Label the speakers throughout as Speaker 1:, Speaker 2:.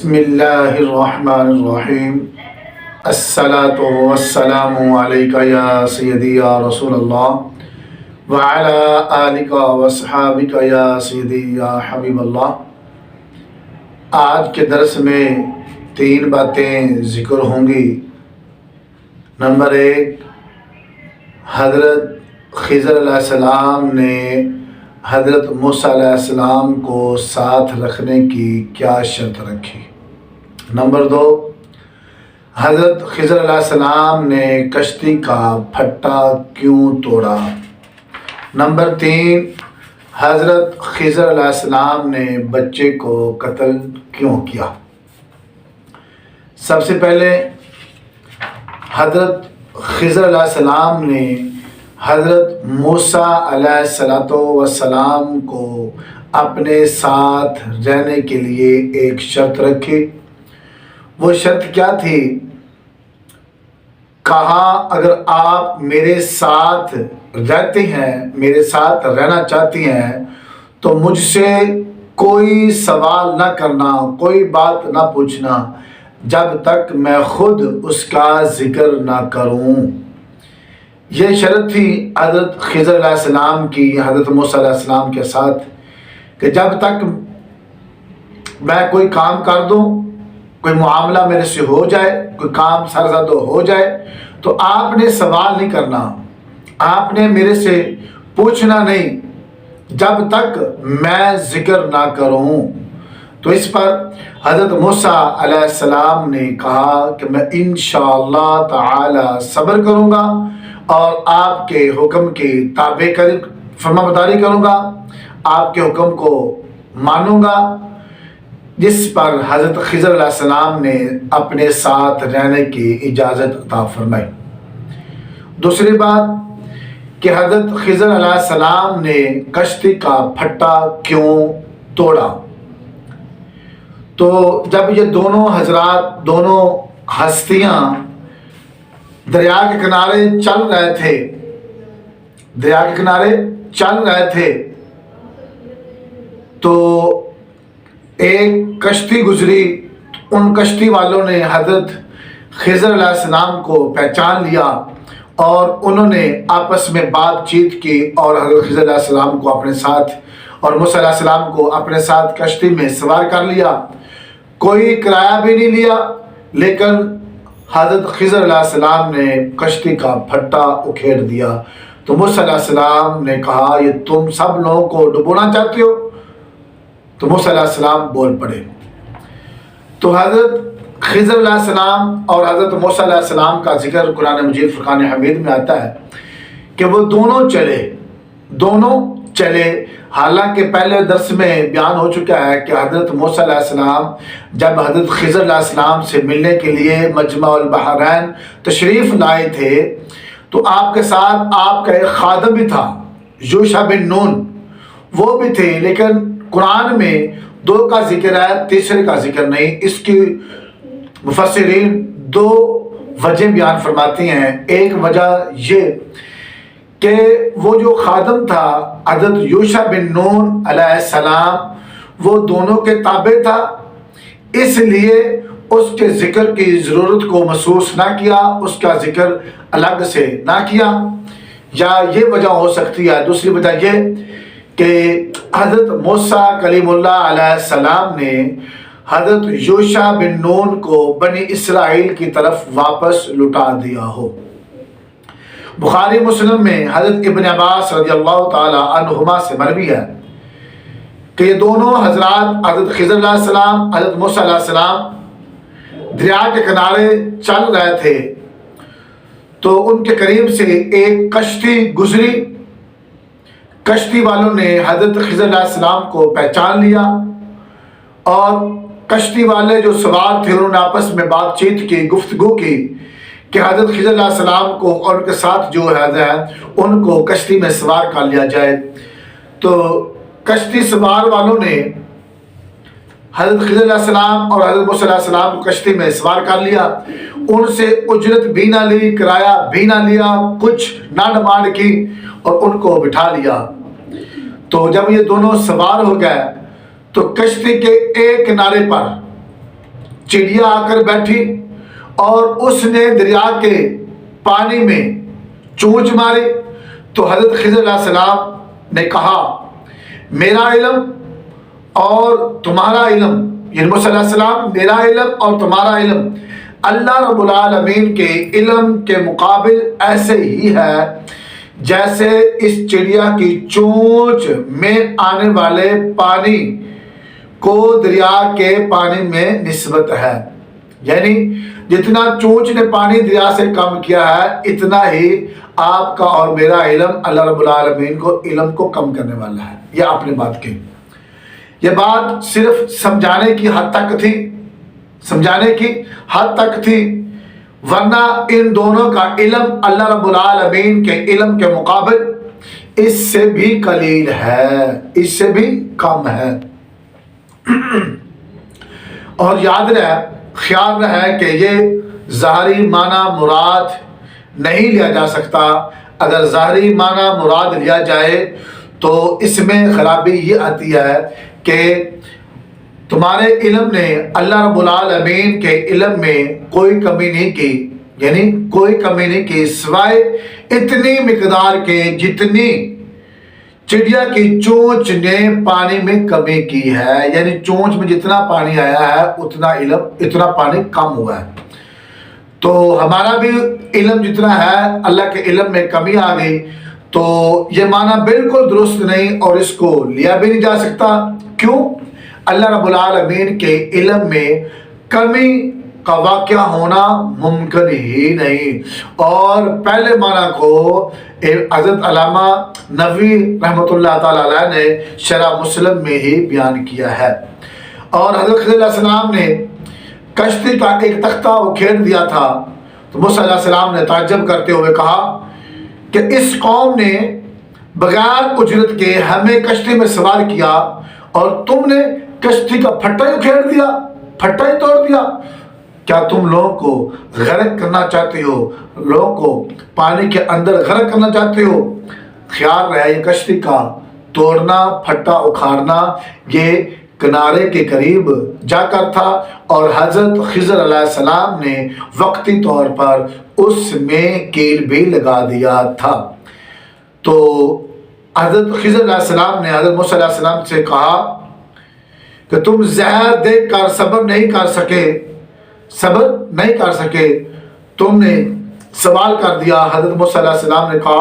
Speaker 1: بسم اللہ الرحمن الرحیم الصلاۃ والسلام علیک یا سیدی یا رسول اللہ وعلی آلک وصحابک یا سیدی یا حبیب اللہ۔ آج کے درس میں 3 باتیں ذکر ہوں گی۔ نمبر 1، حضرت خضر علیہ السلام نے حضرت موسیٰ علیہ السلام کو ساتھ رکھنے کی کیا شرط رکھی۔ نمبر 2، حضرت خضر علیہ السلام نے کشتی کا پھٹا کیوں توڑا۔ نمبر 3، حضرت خضر علیہ السلام نے بچے کو قتل کیوں کیا۔ سب سے پہلے حضرت خضر علیہ السلام نے حضرت موسیٰ علیہ السلام کو اپنے ساتھ رہنے کے لیے ایک شرط رکھی۔ وہ شرط کیا تھی؟ کہا اگر آپ میرے ساتھ رہتے ہیں، میرے ساتھ رہنا چاہتی ہیں تو مجھ سے کوئی سوال نہ کرنا، کوئی بات نہ پوچھنا جب تک میں خود اس کا ذکر نہ کروں۔ یہ شرط تھی حضرت خضر علیہ السلام کی حضرت موسیٰ علیہ السلام کے ساتھ کہ جب تک میں کوئی کام کر دوں، کوئی معاملہ میرے سے ہو جائے، کوئی کام سرزد ہو جائے تو آپ نے سوال نہیں کرنا، آپ نے میرے سے پوچھنا نہیں جب تک میں ذکر نہ کروں۔ تو اس پر حضرت موسیٰ علیہ السلام نے کہا کہ میں انشاءاللہ تعالی صبر کروں گا اور آپ کے حکم کی فرما برداری کروں گا، آپ کے حکم کو مانوں گا، جس پر حضرت خضر علیہ السلام نے اپنے ساتھ رہنے کی اجازت عطا فرمائی۔ دوسری بات کہ حضرت خضر علیہ السلام نے کشتی کا پھٹا کیوں توڑا۔ تو جب یہ دونوں حضرات، دونوں ہستیاں دریا کے کنارے چل رہے تھے تو ایک کشتی گزری۔ ان کشتی والوں نے حضرت خضر علیہ السلام کو پہچان لیا اور انہوں نے آپس میں بات چیت کی اور حضرت خضر علیہ السلام کو اپنے ساتھ اور موسیٰ علیہ السلام کو اپنے ساتھ کشتی میں سوار کر لیا۔ کوئی کرایہ بھی نہیں لیا، لیکن حضرت خضر علیہ السلام نے کشتی کا پھٹا اکھیڑ دیا۔ تو موسیٰ علیہ السلام نے کہا یہ تم سب لوگوں کو ڈبونا چاہتے ہو؟ تو موسیٰ علیہ السلام بول پڑے۔ تو حضرت خضر علیہ السلام اور حضرت موسیٰ علیہ السلام کا ذکر قرآن مجید فرقان حمید میں آتا ہے کہ وہ دونوں چلے۔ حالانکہ پہلے درس میں بیان ہو چکا ہے کہ حضرت موسیٰ علیہ السلام جب حضرت خضر علیہ السلام سے ملنے کے لیے مجمع البحرین تشریف لائے تھے تو آپ کے ساتھ آپ کا ایک خادم بھی تھا، یوشع بن نون، وہ بھی تھے، لیکن قرآن میں 2 کا ذکر ہے، تیسرے کا ذکر نہیں۔ اس کی مفسرین 2 وجہ بیان فرماتی ہیں۔ ایک وجہ یہ کہ وہ جو خادم تھا حضرت یوشع بن نون علیہ السلام، وہ دونوں کے تابع تھا، اس لیے اس کے ذکر کی ضرورت کو محسوس نہ کیا، اس کا ذکر الگ سے نہ کیا، یا یہ وجہ ہو سکتی ہے۔ دوسری وجہ یہ کہ حضرت موسیٰ کلیم اللہ علیہ السلام نے حضرت یوشع بن نون کو بنی اسرائیل کی طرف واپس لٹا دیا ہو۔ بخاری مسلم میں حضرت ابن عباس رضی اللہ تعالی عنہما سے مروی ہے کہ یہ دونوں حضرات حضرت خضر علیہ السلام، حضرت موسیٰ علیہ السلام دریا کے کنارے چل رہے تھے تو ان کے قریب سے ایک کشتی گزری۔ کشتی والوں نے حضرت خضر علیہ السلام کو پہچان لیا اور کشتی والے جو سوار تھے انہوں نے آپس میں بات چیت کی، گفتگو کی کہ حضرت خضر علیہ السلام کو اور ان کے ساتھ جو ہے ان کو کشتی میں سوار کر لیا جائے۔ تو کشتی سوار والوں نے حضرت خضر علیہ السلام اور حضرت موسیٰ علیہ السلام کو کشتی میں سوار کر لیا، ان سے اجرت بھی نہ لی، کرایہ بھی نہ لیا، کچھ نہ ڈیمانڈ کی اور ان کو بٹھا لیا۔ تو جب یہ دونوں سوار ہو گئے تو کشتی کے ایک کنارے پر चिड़िया आकर बैठी और उसने दरिया के पानी में चोंच मारी, तो हज़रत खिज़र अलैहिस्सलाम ने कहा, मेरा इल्म और तुम्हारा इल्म, यानी मूसा अलैहिस्सलाम, मेरा इल्म और तुम्हारा इल्म अल्लाह रब्बुल आलमीन के इल्म के मुकाबिल ऐसे ही है जैसे इस चिड़िया की चोंच में आने वाले पानी को दरिया के पानी में निस्बत है। यानी जितना चोंच ने पानी दरिया से कम किया है, इतना ही आपका और मेरा इल्म अल्लाह रब्बुल आलमीन को इल्म को कम करने वाला है। यह आपने बात की। यह बात सिर्फ समझाने की हद तक थी, समझाने की हद तक थी, वरना इन दोनों का इल्म अल्लाह रब्बुल आलमीन के इल्म के मुकाबिल इससे भी कलील है, इससे भी कम है। और याद रहे, ख्याल रहे कि ये ज़ाहिरी माना मुराद नहीं लिया जा सकता। अगर ज़ाहिरी माना मुराद लिया जाए तो इसमें खराबी ये आती है कि तुम्हारे इल्म ने अल्लाह रब्बुल आलमीन के इल्म में कोई कमी नहीं की, यानी कोई कमी नहीं की सिवाय इतनी मिकदार के जितनी चिड़िया की चोंच ने पानी में कमी की है। यानी चोंच में जितना पानी आया है उतना इल्म, इतना पानी कम हुआ है। तो हमारा भी इल्म जितना है, अल्लाह के इल्म में कमी आ गई, तो ये माना बिल्कुल दुरुस्त नहीं और इसको लिया भी नहीं जा सकता। क्यों? अल्लाह रब्बुल आलमीन के इल्म में कमी का वाक़या होना मुमकिन ही नहीं। और पहले माना को हज़रत अल्लामा नवी रहमतुल्लाह ताला अलैह ने शरह मुस्लिम में ही बयान किया है। और हज़रत खिज़र अलैहिस्सलाम ने कश्ती का एक तख्ता उखेड़ दिया था, तो मूसा अलैहिस्सलाम ने ताज्जुब करते हुए कहा कि इस कौम ने बगैर उजरत के हमें कश्ती में सवार किया और तुमने कश्ती का फट्टा ही उखेड़ दिया, फट्टा ही तोड़ दिया। क्या तुम लोगों को गर्क करना चाहते हो, लोगों को पानी के अंदर गर्क करना चाहते हो? ख्याल रहे, ये कश्ती का तोड़ना, फट्टा उखाड़ना ये किनारे के करीब जाकर था और हज़रत खिज़र अलैहिस्सलाम ने वक्ती तौर पर उसमें कील भी लगा दिया था। तो हज़रत खिज़र अलैहिस्सलाम ने हज़रत मूसा अलैहिस्सलाम से कहा कि तुम ज़हर देख कर सब्र नहीं कर सके, सब्र नहीं कर सके, तुमने सवाल कर दिया। हज़रत मूसा अलैहिस्सलाम ने कहा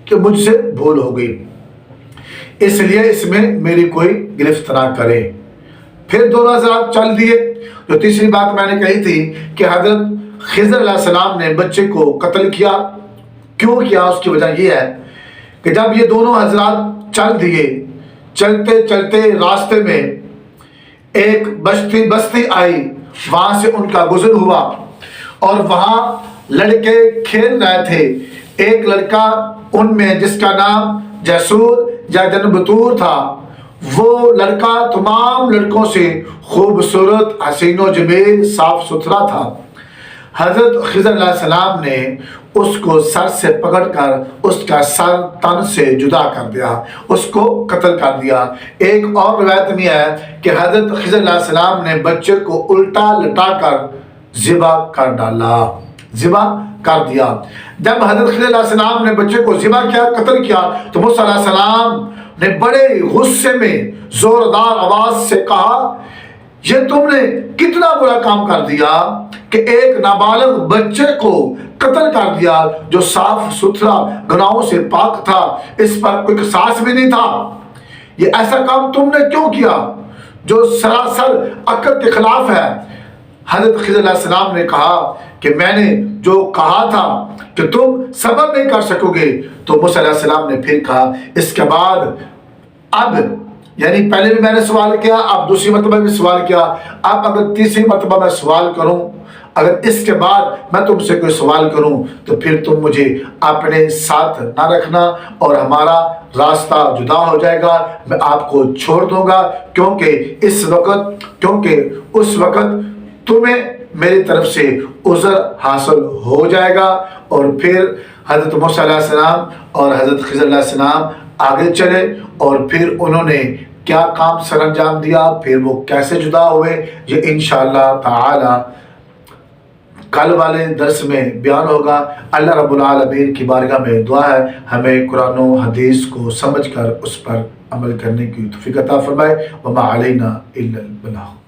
Speaker 1: कि मुझसे भूल हो गई, इसलिए इसमें मेरी कोई गिरफ्त ना करे। फिर दोनों हज़रात चल दिए। जो तीसरी बात मैंने कही थी कि हज़रत खिज़र अलैहिस्सलाम ने बच्चे को कत्ल किया। क्यों किया? उसकी वजह यह है कि जब ये दोनों हज़रात चल दिए, चलते चलते रास्ते में एक बस्ती आई, वहाँ से उनका गुज़र हुआ और वहाँ लड़के खेल रहे थे। एक लड़का उनमें जिसका नाम जसूर या जनबतूर था, वो लड़का तमाम लड़कों से खूबसूरत, हसीनो जमील, साफ सुथरा था। हज़रत खिज़र अलैहिस्सलाम ने उसको सर से पकड़कर उसका सर तन से जुदा कर दिया, उसको कत्ल कर दिया। एक और रिवायत में है कि हज़रत खिज़र अलैहिस्सलाम ने बच्चे को उल्टा लटाकर ज़िबा कर डाला, ज़िबा कर दिया। जब हज़रत खिज़र अलैहिस्सलाम ने बच्चे को ज़िबा किया, कत्ल किया, तो मूसा अलैहिस्सलाम ने बड़े गुस्से में जोरदार आवाज से कहा, ये तुमने कितना बुरा काम कर दिया कि एक नाबालिग बच्चे को कत्ल कर दिया जो साफ सुथरा, गुनाहों से पाक था, इस पर कोई किसास भी नहीं था। ये ऐसा काम तुमने क्यों किया जो सरासर अक्ल के खिलाफ है? हज़रत खिज़र अलैहिस्सलाम ने कहा कि मैंने जो कहा था कि तुम सब्र नहीं कर सकोगे। तो मूसा अलैहिस्सलाम ने फिर कहा, इसके बाद अब, यानी पहले भी मैंने सवाल किया, अब दूसरी मरतबा भी सवाल किया, अब अगर तीसरी मरतबा मैं सवाल करूं, अगर इसके बाद मैं तुमसे कोई सवाल करूं तो फिर तुम मुझे अपने साथ ना रखना और हमारा रास्ता जुदा हो जाएगा, मैं आपको छोड़ दूंगा, क्योंकि उस वक़्त तुम्हें मेरी तरफ से उज़र हासिल हो जाएगा। और फिर हज़रत मूसा अलैहिस्सलाम और हज़रत खिज़र अलैहिस्सलाम आगे चले और फिर उन्होंने کیا کام سر انجام دیا، پھر وہ کیسے جدا ہوئے، یہ انشاءاللہ تعالی کل والے درس میں بیان ہوگا۔ اللہ رب العالمین کی بارگاہ میں دعا ہے ہمیں قرآن و حدیث کو سمجھ کر اس پر عمل کرنے کی توفیق عطا فرمائے۔ وما علینا الا البلاغ۔